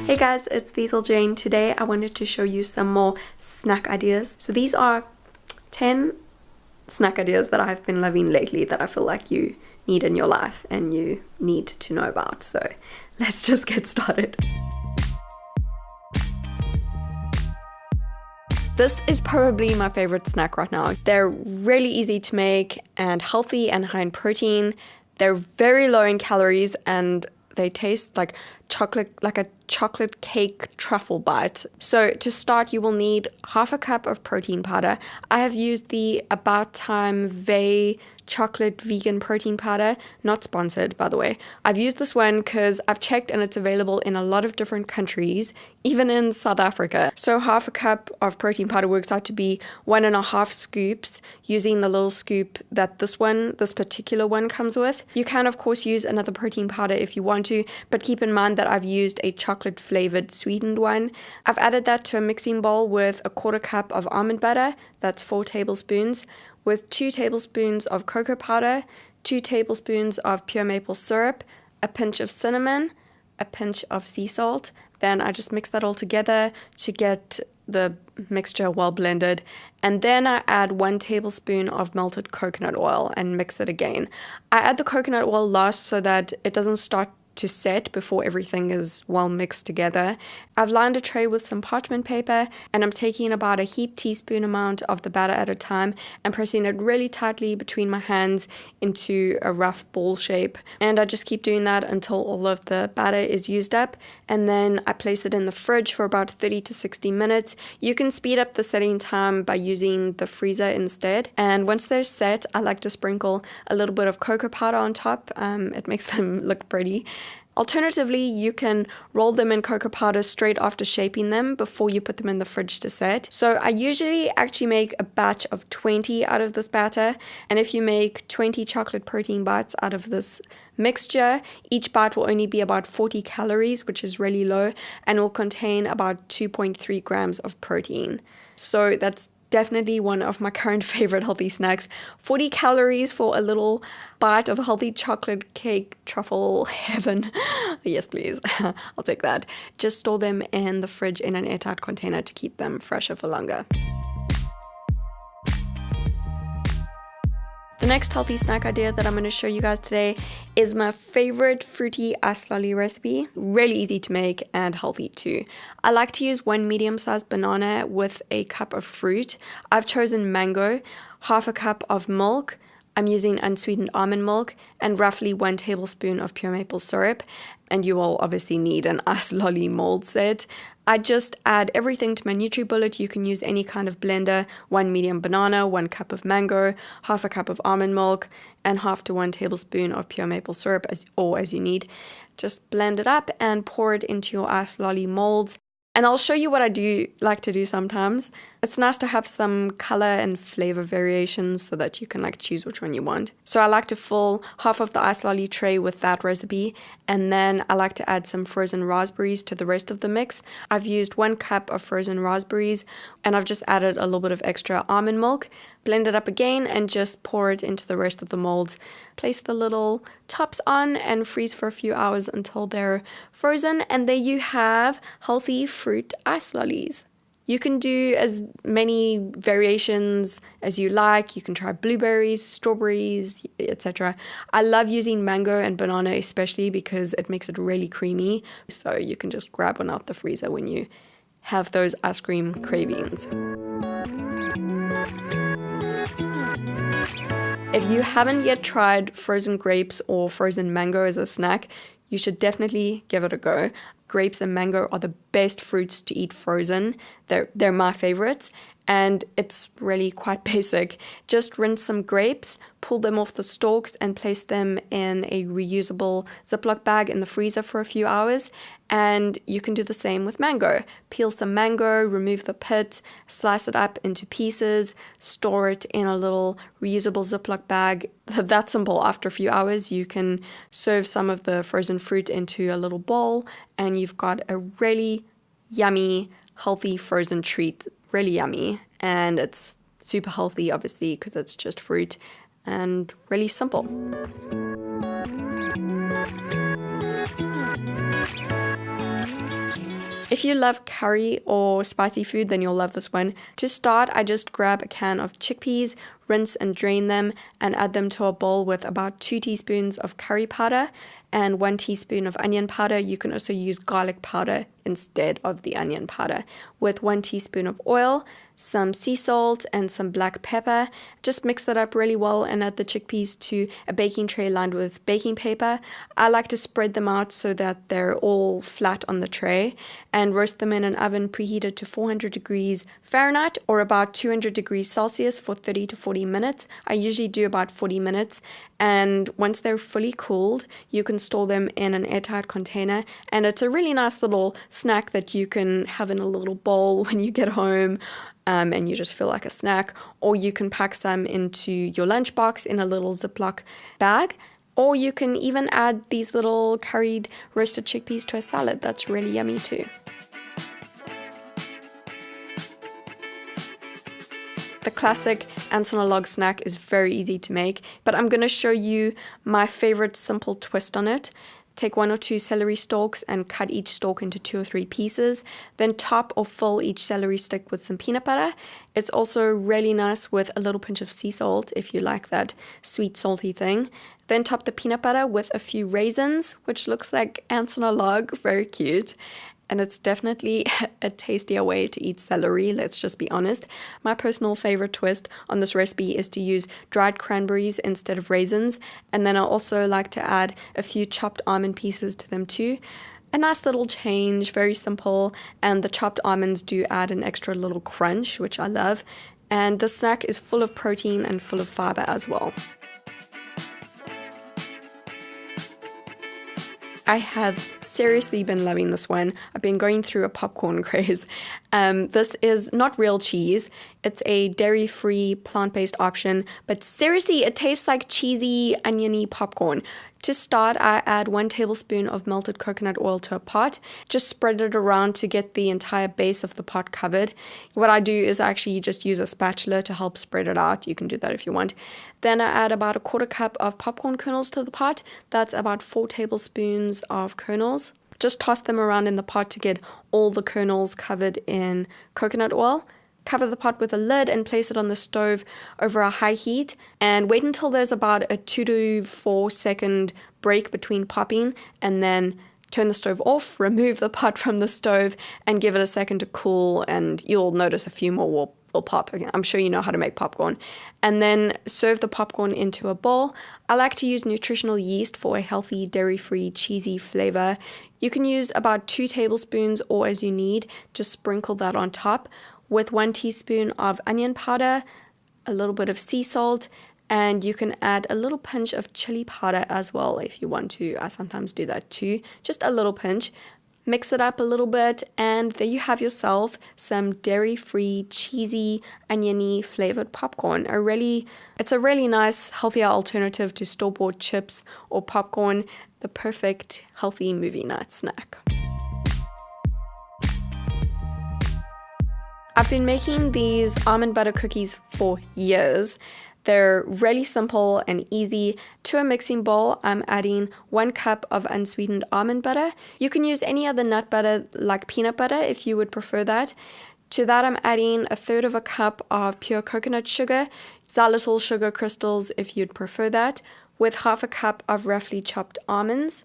Hey guys, it's Diesel Jane. Today I wanted to show you some more snack ideas. So these are 10 snack ideas that I've been loving lately that I feel like you need in your life and you need to know about. So let's just get started. This is probably my favorite snack right now. They're really easy to make and healthy and high in protein. They're very low in calories and they taste like chocolate, like a chocolate cake truffle bite. So to start, you will need half a cup of protein powder. I have used the About Time Vey chocolate vegan protein powder, not sponsored by the way. I've used this one because I've checked and it's available in a lot of different countries, even in South Africa. So half a cup of protein powder works out to be 1.5 scoops, using the little scoop that this particular one comes with. You can of course use another protein powder if you want to, but keep in mind that I've used a chocolate flavored sweetened one. I've added that to a mixing bowl with 1/4 cup of almond butter, that's 4 tablespoons, with 2 tablespoons of cocoa powder, 2 tablespoons of pure maple syrup, a pinch of cinnamon, a pinch of sea salt. Then I just mix that all together to get the mixture well blended. And then I add 1 tablespoon of melted coconut oil and mix it again. I add the coconut oil last so that it doesn't start to set before everything is well mixed together. I've lined a tray with some parchment paper and I'm taking about a heaped teaspoon amount of the batter at a time and pressing it really tightly between my hands into a rough ball shape. And I just keep doing that until all of the batter is used up, and then I place it in the fridge for about 30 to 60 minutes. You can speed up the setting time by using the freezer instead. And once they're set, I like to sprinkle a little bit of cocoa powder on top. It makes them look pretty. Alternatively, you can roll them in cocoa powder straight after shaping them before you put them in the fridge to set. So I usually actually make a batch of 20 out of this batter, and if you make 20 chocolate protein bites out of this mixture, each bite will only be about 40 calories, which is really low, and will contain about 2.3 grams of protein. So that's definitely one of my current favorite healthy snacks. 40 calories for a little bite of healthy chocolate cake truffle heaven. Yes, please. I'll take that. Just store them in the fridge in an airtight container to keep them fresher for longer. The next healthy snack idea that I'm going to show you guys today is my favorite fruity ice lolly recipe. Really easy to make and healthy too. I like to use 1 medium-sized banana with a cup of fruit. I've chosen mango, half a cup of milk. I'm using unsweetened almond milk and roughly 1 tablespoon of pure maple syrup. And you will obviously need an ice lolly mold set. I just add everything to my NutriBullet. You can use any kind of blender. 1 medium banana, 1 cup of mango, half a cup of almond milk, and half to 1 tablespoon of pure maple syrup as you need. Just blend it up and pour it into your ice lolly molds. And I'll show you what I do like to do sometimes. It's nice to have some color and flavor variations so that you can choose which one you want. So I like to fill half of the ice lolly tray with that recipe, and then I like to add some frozen raspberries to the rest of the mix. I've used 1 cup of frozen raspberries and I've just added a little bit of extra almond milk. Blend it up again and just pour it into the rest of the molds. Place the little tops on and freeze for a few hours until they're frozen, and there you have healthy fruit ice lollies. You can do as many variations as you like. You can try blueberries, strawberries, etc. I love using mango and banana especially because it makes it really creamy. So you can just grab one out the freezer when you have those ice cream cravings. If you haven't yet tried frozen grapes or frozen mango as a snack, you should definitely give it a go. grapes and mango are the best fruits to eat frozen. They're my favorites. And it's really quite basic. Just rinse some grapes, pull them off the stalks and place them in a reusable Ziploc bag in the freezer for a few hours. And you can do the same with mango. Peel some mango, remove the pit, slice it up into pieces, store it in a little reusable Ziploc bag. That's simple. After a few hours, you can serve some of the frozen fruit into a little bowl, and you've got a really yummy, healthy frozen treat. Really yummy, and it's super healthy, obviously, because it's just fruit and really simple. If you love curry or spicy food, then you'll love this one. To start, I just grab a can of chickpeas, rinse and drain them, and add them to a bowl with about 2 teaspoons of curry powder and 1 teaspoon of onion powder. You can also use garlic powder instead of the onion powder, with 1 teaspoon of oil, some sea salt, and some black pepper. Just mix that up really well and add the chickpeas to a baking tray lined with baking paper. I like to spread them out so that they're all flat on the tray, and roast them in an oven preheated to 400 degrees Fahrenheit or about 200 degrees Celsius for 30 to 40 minutes. I usually do about 40 minutes, and once they're fully cooled, you can store them in an airtight container, and it's a really nice little snack that you can have in a little bowl when you get home. And you just feel like a snack, or you can pack some into your lunchbox in a little Ziploc bag, or you can even add these little curried roasted chickpeas to a salad. That's really yummy too. The classic ants on a log snack is very easy to make, but I'm going to show you my favorite simple twist on it. Take 1 or 2 celery stalks and cut each stalk into 2 or 3 pieces. Then top or fill each celery stick with some peanut butter. It's also really nice with a little pinch of sea salt if you like that sweet salty thing. Then top the peanut butter with a few raisins, which looks like ants on a log, very cute. And it's definitely a tastier way to eat celery, let's just be honest. My personal favorite twist on this recipe is to use dried cranberries instead of raisins. And then I also like to add a few chopped almond pieces to them too. A nice little change, very simple. And the chopped almonds do add an extra little crunch, which I love. And the snack is full of protein and full of fiber as well. I have seriously been loving this one. I've been going through a popcorn craze. This is not real cheese. It's a dairy-free, plant-based option, but seriously, it tastes like cheesy, oniony popcorn. To start, I add 1 tablespoon of melted coconut oil to a pot. Just spread it around to get the entire base of the pot covered. What I do is actually just use a spatula to help spread it out. You can do that if you want. Then I add about a 1/4 cup of popcorn kernels to the pot. That's about 4 tablespoons of kernels. Just toss them around in the pot to get all the kernels covered in coconut oil. Cover the pot with a lid and place it on the stove over a high heat, and wait until there's about a 2 to 4 second break between popping, and then turn the stove off, remove the pot from the stove, and give it a second to cool, and you'll notice a few more will pop. I'm sure you know how to make popcorn. And then serve the popcorn into a bowl. I like to use nutritional yeast for a healthy, dairy-free, cheesy flavor. You can use about 2 tablespoons or as you need. Just sprinkle that on top with 1 teaspoon of onion powder, a little bit of sea salt, and you can add a little pinch of chili powder as well if you want to. I sometimes do that too, just a little pinch. Mix it up a little bit, and there you have yourself some dairy-free, cheesy, oniony flavored popcorn. It's a really nice, healthier alternative to store-bought chips or popcorn. The perfect, healthy movie night snack. I've been making these almond butter cookies for years. They're really simple and easy. To a mixing bowl, I'm adding 1 cup of unsweetened almond butter. You can use any other nut butter like peanut butter if you would prefer that. To that, I'm adding 1/3 of a cup of pure coconut sugar, xylitol sugar crystals if you'd prefer that, with 1/2 a cup of roughly chopped almonds,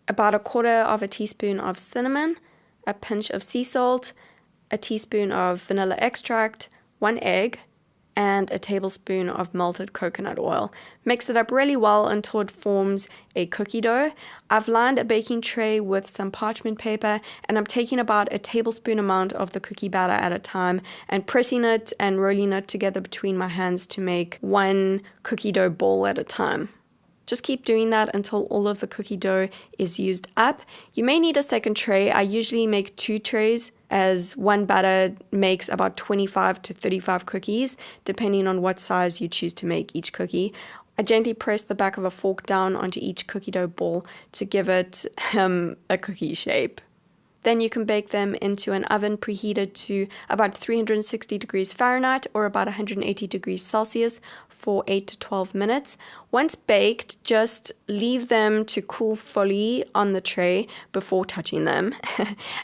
about 1/4 of a teaspoon of cinnamon, a pinch of sea salt, a teaspoon of vanilla extract, 1 egg, and a tablespoon of melted coconut oil. Mix it up really well until it forms a cookie dough. I've lined a baking tray with some parchment paper, and I'm taking about a tablespoon amount of the cookie batter at a time and pressing it and rolling it together between my hands to make one cookie dough ball at a time. Just keep doing that until all of the cookie dough is used up. You may need a second tray. I usually make 2 trays, as one batter makes about 25 to 35 cookies, depending on what size you choose to make each cookie. I gently press the back of a fork down onto each cookie dough ball to give it a cookie shape. Then you can bake them into an oven preheated to about 360 degrees Fahrenheit or about 180 degrees Celsius for 8 to 12 minutes. Once baked, just leave them to cool fully on the tray before touching them,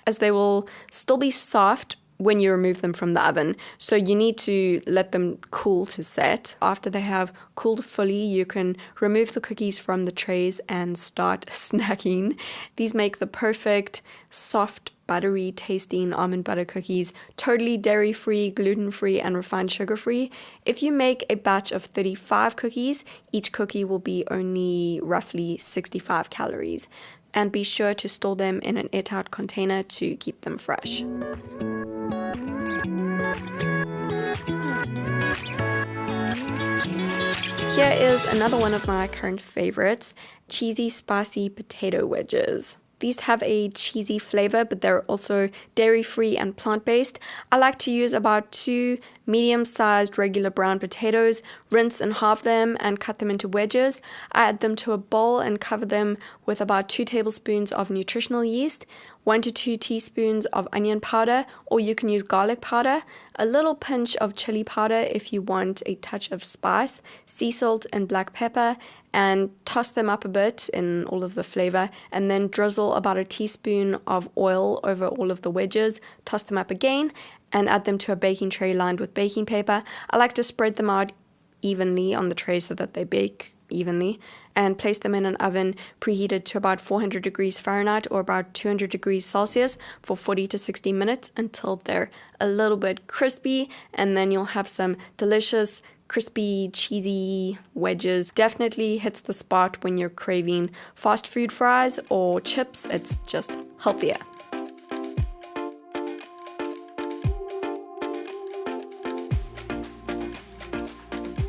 as they will still be soft when you remove them from the oven. So you need to let them cool to set. After they have cooled fully, you can remove the cookies from the trays and start snacking. These make the perfect, soft, buttery tasting almond butter cookies, totally dairy-free, gluten-free, and refined sugar-free. If you make a batch of 35 cookies, each cookie will be only roughly 65 calories. And be sure to store them in an airtight container to keep them fresh. Here is another one of my current favorites, cheesy spicy potato wedges. These have a cheesy flavor, but they're also dairy-free and plant-based. I like to use about 2 medium-sized regular brown potatoes, rinse and halve them and cut them into wedges. I add them to a bowl and cover them with about 2 tablespoons of nutritional yeast, 1 to 2 teaspoons of onion powder, or you can use garlic powder, a little pinch of chili powder if you want a touch of spice, sea salt and black pepper, and toss them up a bit in all of the flavor, and then drizzle about a teaspoon of oil over all of the wedges, toss them up again, and add them to a baking tray lined with baking paper. I like to spread them out evenly on the tray so that they bake evenly, and place them in an oven preheated to about 400 degrees Fahrenheit or about 200 degrees Celsius for 40 to 60 minutes until they're a little bit crispy, and then you'll have some delicious crispy, cheesy wedges. Definitely hits the spot when you're craving fast food fries or chips. It's just healthier.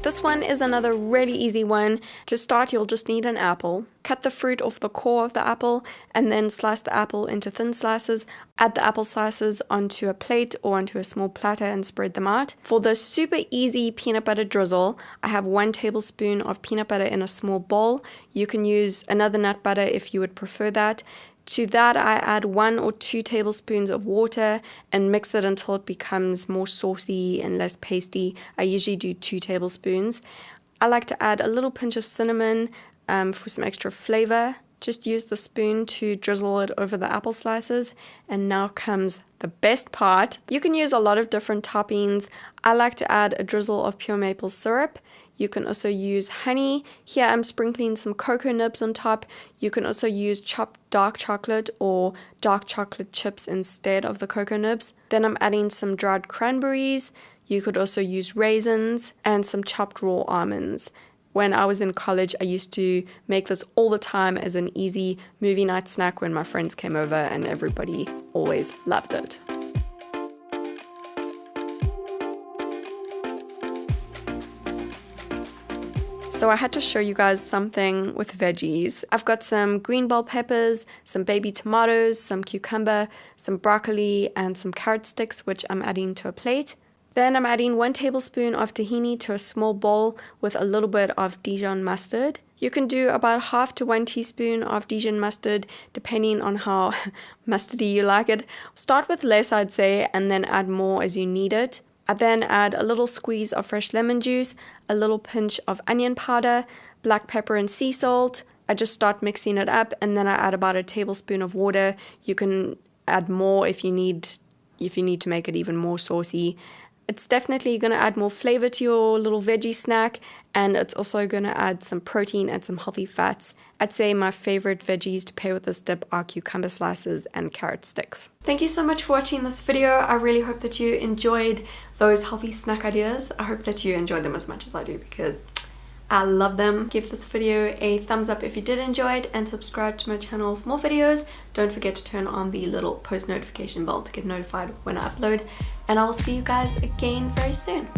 This one is another really easy one. To start, you'll just need an apple. Cut the fruit off the core of the apple and then slice the apple into thin slices. Add the apple slices onto a plate or onto a small platter and spread them out. For the super easy peanut butter drizzle, I have 1 tablespoon of peanut butter in a small bowl. You can use another nut butter if you would prefer that. To that, I add 1 or 2 tablespoons of water and mix it until it becomes more saucy and less pasty. I usually do 2 tablespoons. I like to add a little pinch of cinnamon for some extra flavor. Just use the spoon to drizzle it over the apple slices. And now comes the best part. You can use a lot of different toppings. I like to add a drizzle of pure maple syrup. You can also use honey. Here I'm sprinkling some cocoa nibs on top. You can also use chopped dark chocolate or dark chocolate chips instead of the cocoa nibs. Then I'm adding some dried cranberries. You could also use raisins and some chopped raw almonds. When I was in college, I used to make this all the time as an easy movie night snack when my friends came over, and everybody always loved it. So I had to show you guys something with veggies. I've got some green bell peppers, some baby tomatoes, some cucumber, some broccoli, and some carrot sticks, which I'm adding to a plate. Then I'm adding 1 tablespoon of tahini to a small bowl with a little bit of Dijon mustard. You can do about half to 1 teaspoon of Dijon mustard, depending on how mustardy you like it. Start with less, I'd say, and then add more as you need it. I then add a little squeeze of fresh lemon juice, a little pinch of onion powder, black pepper and sea salt. I just start mixing it up, and then I add about a tablespoon of water. You can add more if you need to make it even more saucy. It's definitely going to add more flavor to your little veggie snack, and it's also going to add some protein and some healthy fats. I'd say my favorite veggies to pair with this dip are cucumber slices and carrot sticks. Thank you so much for watching this video. I really hope that you enjoyed those healthy snack ideas. I hope that you enjoyed them as much as I do, because I love them. Give this video a thumbs up if you did enjoy it, and subscribe to my channel for more videos. Don't forget to turn on the little post notification bell to get notified when I upload, and I will see you guys again very soon.